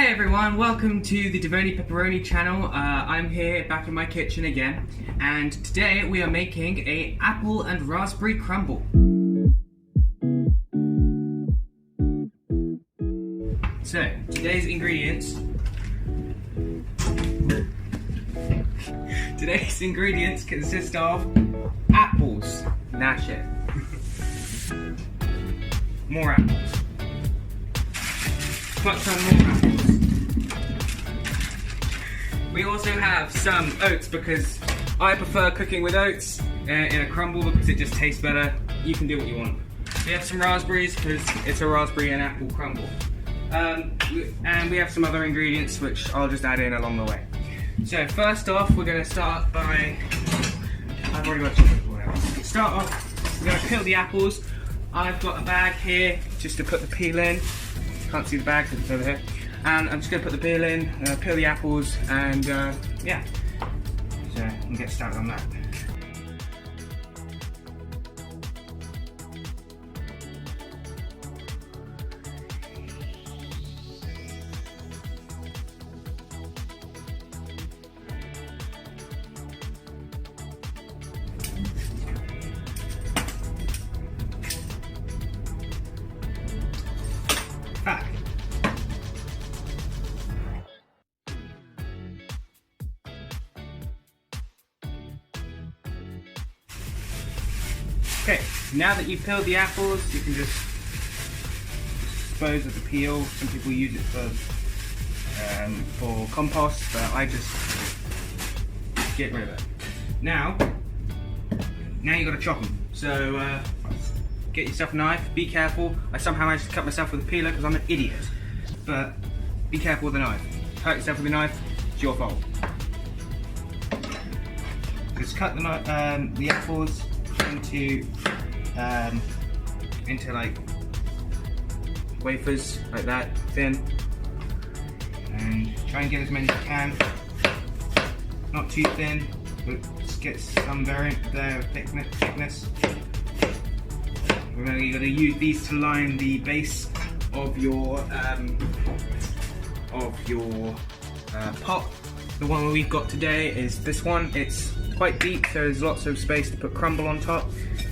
Hey everyone, welcome to the Devoni Pepperoni channel. I'm here back in my kitchen again, and today we are making a apple and raspberry crumble. So, today's ingredients consist of apples. Nah, shit. More apples. Put some more apples. We also have some oats because I prefer cooking with oats in a crumble because it just tastes better. You can do what you want. We have some raspberries because it's a raspberry and apple crumble. And we have some other ingredients which I'll just add in along the way. So first off, we're going to start by... I've already got chocolate board out. Start off, we're going to peel the apples. I've got a bag here just to put the peel in. Can't see the bag because it's over here. And I'm just going to put the peel in, peel the apples, and yeah. So we'll get started on that. Back. Okay, now that you've peeled the apples, you can just dispose of the peel. Some people use it for compost, but I just get rid of it. Now you've got to chop them. So get yourself a knife, be careful. I somehow managed to cut myself with a peeler because I'm an idiot. But be careful with the knife. Hurt yourself with the knife, it's your fault. Just cut the apples into like wafers like that, thin, and try and get as many as you can. Not too thin, but just get some variant there of thickness. Remember, you're going to use these to line the base of your pot. The one we've got today is this one. It's quite deep, so there's lots of space to put crumble on top,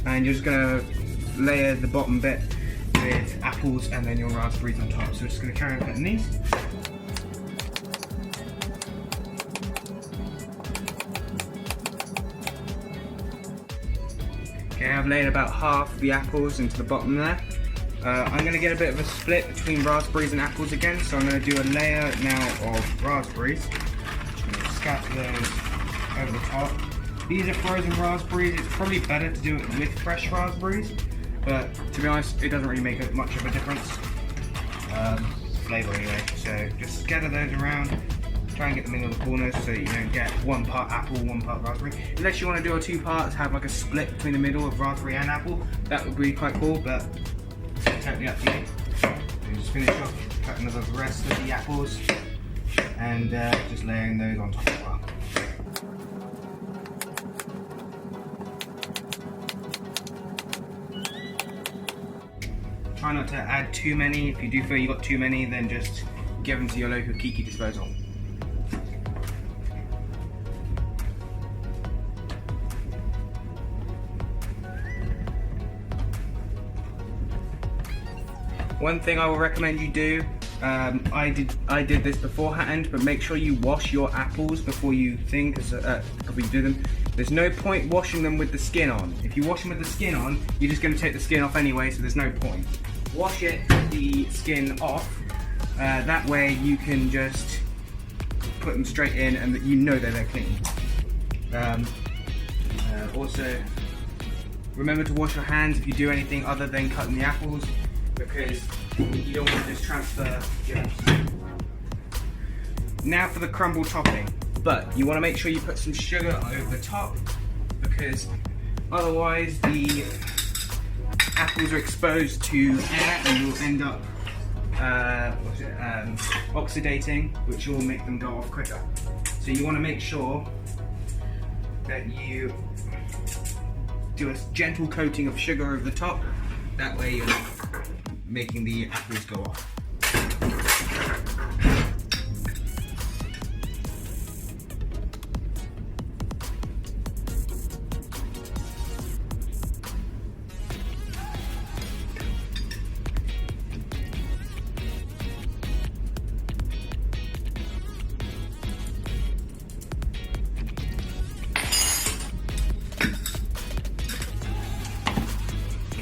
and you're just going to layer the bottom bit with apples and then your raspberries on top. So we're just going to carry on cutting these. Okay, I've laid about half the apples into the bottom there. I'm going to get a bit of a split between raspberries and apples again, so I'm going to do a layer now of raspberries. I'm going to scatter those over the top. These are frozen raspberries. It's probably better to do it with fresh raspberries, but to be honest, it doesn't really make much of a difference. Flavour anyway, so just scatter those around. Try and get them in all the corners so that you don't get one part apple, one part raspberry. Unless you want to do a two parts, have like a split between the middle of raspberry and apple, that would be quite cool, but it's totally up to you. So just finish off cutting the rest of the apples and just layering those on top as well. Try not to add too many. If you do feel you've got too many, then just give them to your local Kiki disposal. One thing I will recommend you do, I did this beforehand, but make sure you wash your apples before you do them. There's no point washing them with the skin on. If you wash them with the skin on, you're just going to take the skin off anyway, so there's no point. Wash it with the skin off, that way you can just put them straight in and you know that they're clean. Also, remember to wash your hands if you do anything other than cutting the apples, because you don't want to just transfer germs. Now for the crumble topping, but you want to make sure you put some sugar over the top, because otherwise the apples are exposed to air and you'll end up oxidating, which will make them go off quicker. So you want to make sure that you do a gentle coating of sugar over the top, that way you're not making the apples go off.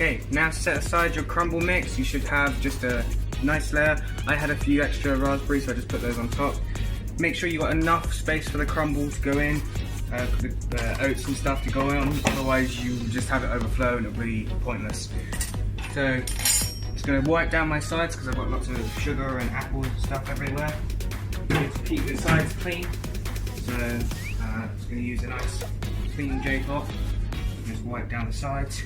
Okay, now set aside your crumble mix. You should have just a nice layer. I had a few extra raspberries, so I just put those on top. Make sure you got enough space for the crumble to go in, for the oats and stuff to go on, otherwise you just have it overflow and it'll be pointless. So, just going to wipe down my sides because I've got lots of sugar and apples and stuff everywhere. Need to keep the sides clean, so I'm just going to use a nice clean J-cloth. Just wipe down the sides.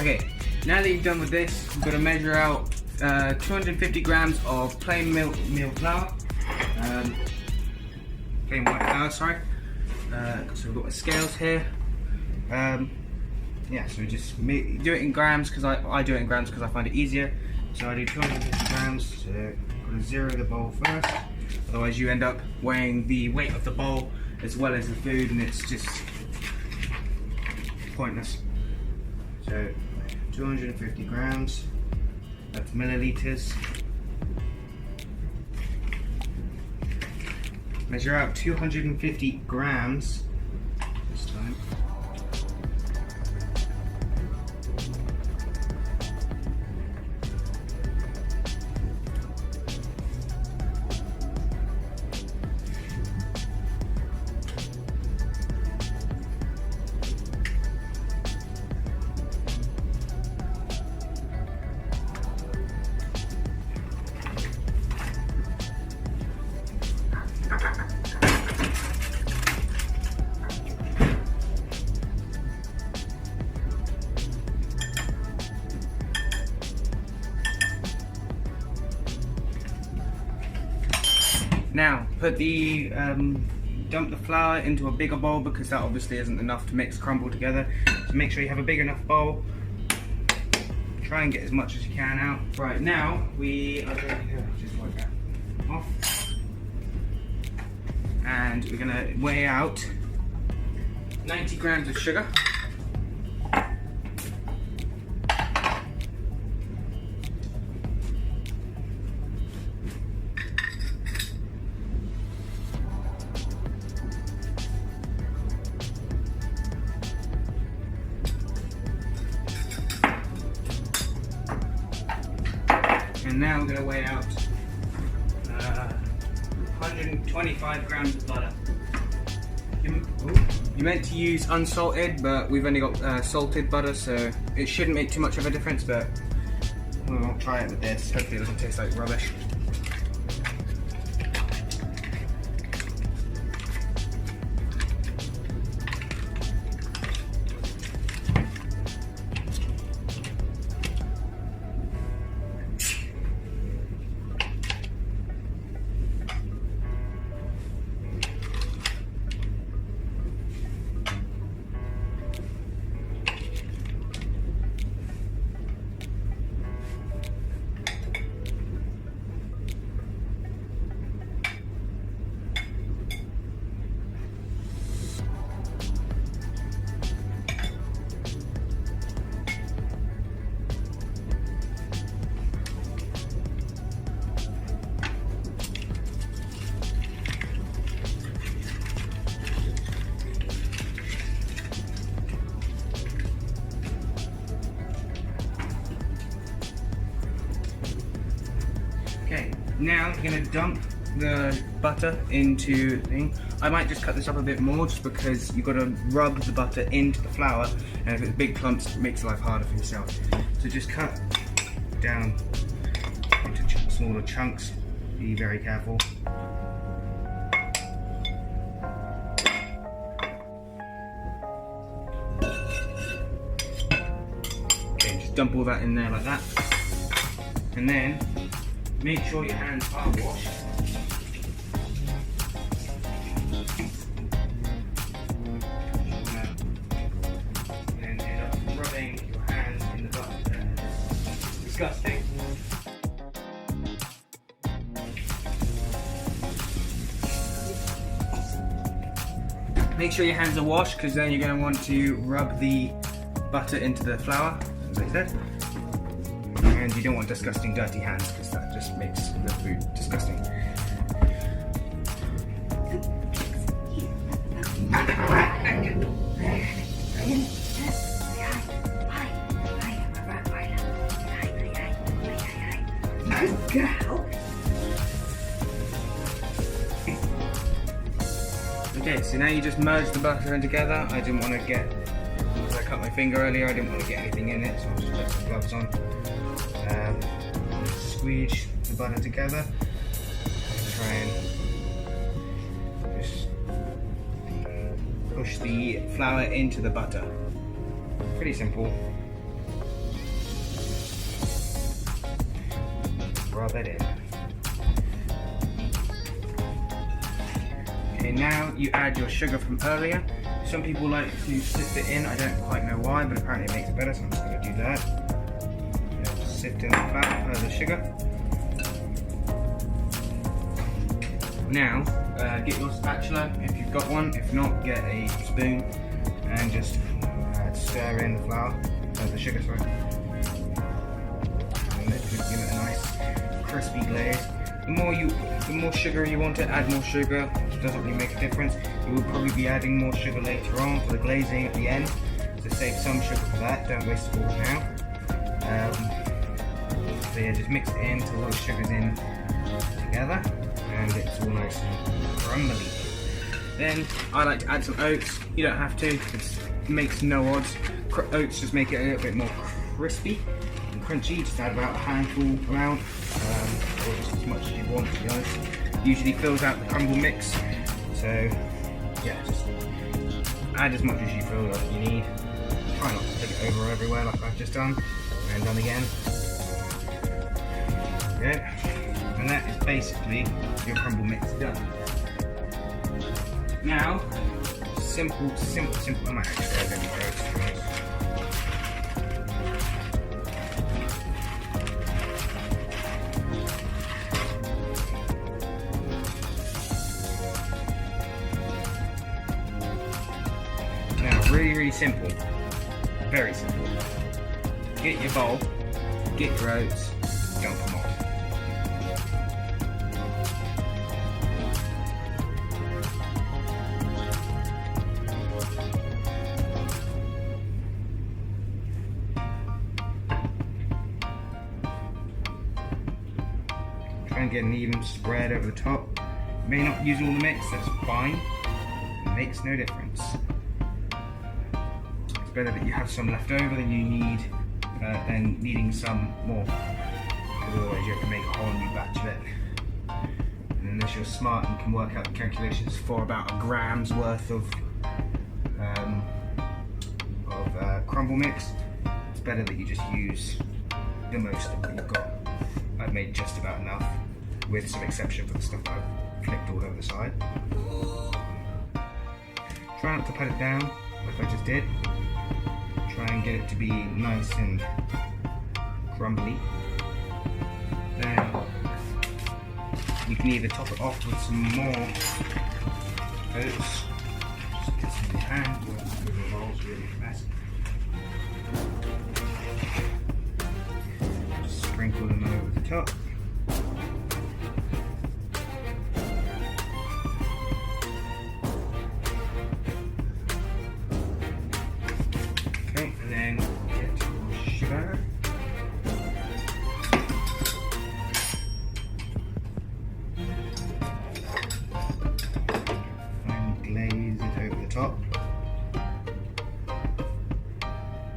Okay, now that you've done with this, you've got to measure out 250 grams of plain meal flour, plain white flour, sorry. So we've got my scales here. Yeah, so just do it in grams because I do it in grams because I find it easier. So I do 250 grams. So I'm going to zero the bowl first. Otherwise, you end up weighing the weight of the bowl as well as the food, and it's just pointless. So 250 grams, that's milliliters. Measure out 250 grams this time. Now, put the dump the flour into a bigger bowl because that obviously isn't enough to mix crumble together. So make sure you have a big enough bowl. Try and get as much as you can out. Right, now we are going to just wipe that off. And we're going to weigh out 90 grams of sugar. And now we're going to weigh out 125 grams of butter. You meant to use unsalted, but we've only got salted butter, so it shouldn't make too much of a difference, but we'll try it with this. Hopefully it doesn't taste like rubbish. Okay, now we're going to dump the butter into the thing. I might just cut this up a bit more just because you've got to rub the butter into the flour, and if it's big clumps it makes life harder for yourself. So just cut down into smaller chunks. Be very careful. Okay, just dump all that in there like that. And then make sure your hands are washed. And end up rubbing your hands in the butter. It's disgusting. Make sure your hands are washed because then you're going to want to rub the butter into the flour, as I said. And you don't want disgusting dirty hands because that just makes the food disgusting. Okay, so now you just merge the butter in together. I didn't want to get, because I cut my finger earlier, I didn't want to get anything in it, so I'll just put some gloves on. Squeeze the butter together. Try and just push the flour into the butter. Pretty simple. Rub it in. Okay, now you add your sugar from earlier. Some people like to sift it in. I don't quite know why, but apparently it makes it better, so I'm just going to do that. Sift in the sugar. Now, get your spatula if you've got one. If not, get a spoon and just stir in the flour, the sugar, sorry. And let's just give it a nice crispy glaze. The more sugar you want to add more sugar. It doesn't really make a difference. You will probably be adding more sugar later on for the glazing at the end. So save some sugar for that. Don't waste it all now. So yeah, just mix it in until all the sugar's in together and it's all nice and crumbly. Then I like to add some oats. You don't have to, it makes no odds. Oats just make it a little bit more crispy and crunchy. Just add about a handful amount, or just as much as you want, to be honest. Usually fills out the crumble mix, so yeah, just add as much as you feel like you need. Try not to take it over everywhere like I've just done and done again. Okay. And that is basically your crumble mix done. Now, simple. I might actually add any oats. Now, really simple. Very simple. Get your bowl, get your oats, dump them off. Try and get an even spread over the top. You may not use all the mix, that's fine. It makes no difference. It's better that you have some left over than you need than needing some more. Because otherwise you have to make a whole new batch of it. And unless you're smart and can work out the calculations for about a gram's worth of crumble mix, it's better that you just use the most of what you've got. I've made just about enough, with some exception for the stuff I've flicked all over the side. Try not to pat it down like I just did. Try and get it to be nice and crumbly. Then you can either top it off with some more oats. Just get some in your hand, work through the rolls really fast. Just sprinkle them over the top. Okay, and then get your sugar. And glaze it over the top.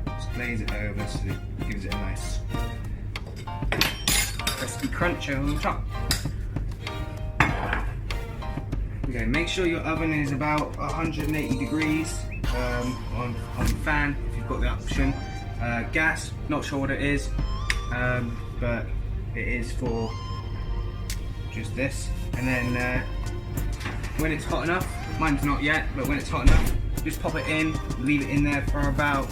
Just glaze it over so it gives it a nice crispy crunch over the top. Okay, make sure your oven is about 180 degrees on the fan if you've got the option. Gas, not sure what it is, but it is for just this. And then when it's hot enough, mine's not yet, but when it's hot enough, just pop it in, leave it in there for about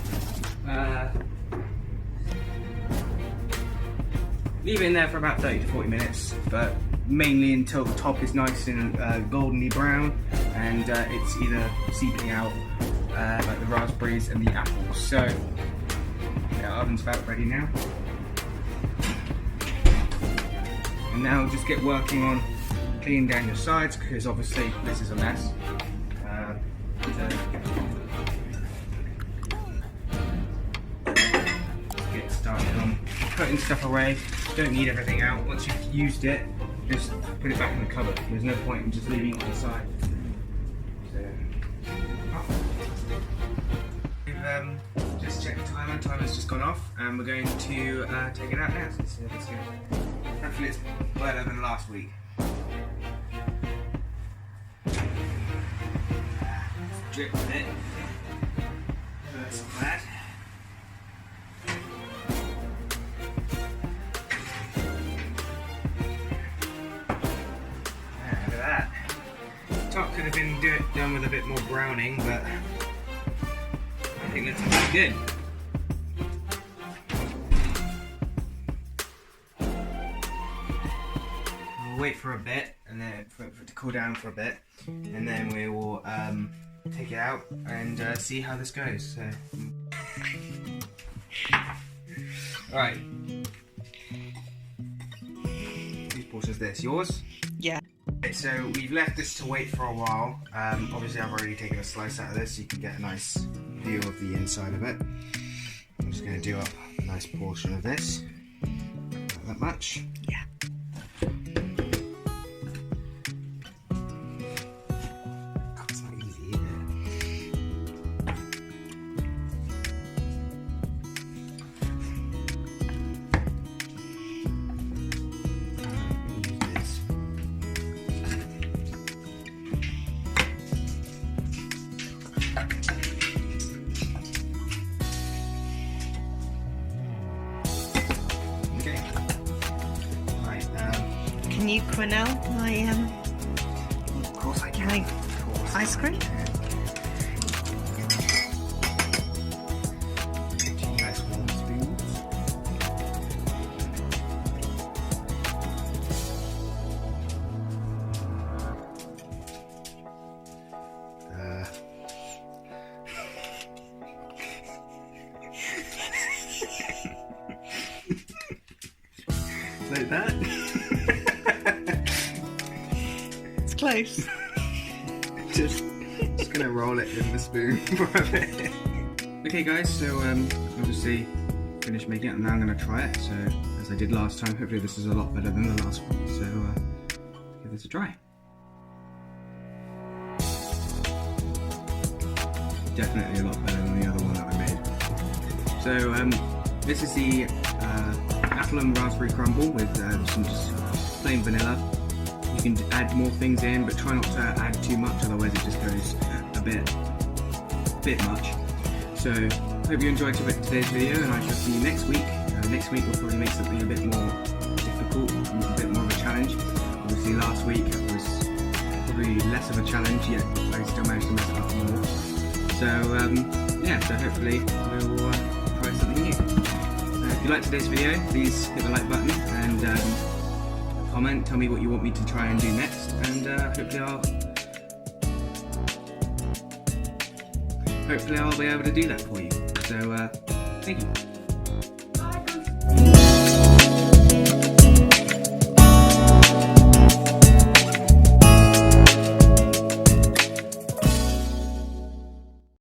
30 to 40 minutes, but mainly until the top is nice and goldenly brown and it's either seeping out like the raspberries and the apples. So Okay, our oven's about ready now. And now just get working on cleaning down your sides, because obviously this is a mess. Get started on putting stuff away. Don't need everything out. Once you've used it, just put it back in the cupboard. There's no point in just leaving it on the side. We've just checked the timer. Timer's just gone off, and we're going to take it out now. So let's see how this goes. Hopefully it's better than last week. Drip with it. That's not bad. Look at that. Top could have been done with a bit more browning, but I think that's pretty good. We'll wait for a bit, and then for it to cool down for a bit, and then we will take it out and see how this goes. So, alright. Whose portion is this? Yours? Yeah. Okay, so we've left this to wait for a while. Obviously I've already taken a slice out of this so you can get a nice view of the inside of it. I'm just going to do up a nice portion of this. Not that much. Yeah. Can you quenelle my of course I can. my ice cream? Nice warm spoons. Like that. It's close. just gonna roll it in the spoon for a bit. Okay guys, so obviously finished making it, and now I'm gonna try it. So as I did last time, hopefully this is a lot better than the last one. So give this a try. Definitely a lot better than the other one that I made. So this is the apple and raspberry crumble with some just plain vanilla. You can add more things in, but try not to add too much, otherwise it just goes a bit much. So hope you enjoyed today's video, and I shall see you next week. Next week we'll probably make something a bit more difficult, a bit more of a challenge. Obviously last week was probably less of a challenge, yet I still managed to mess it up more. So yeah, so hopefully we'll try something new. If you liked today's video, please hit the like button and comment, tell me what you want me to try and do next, and hopefully I'll be able to do that for you. So thank you.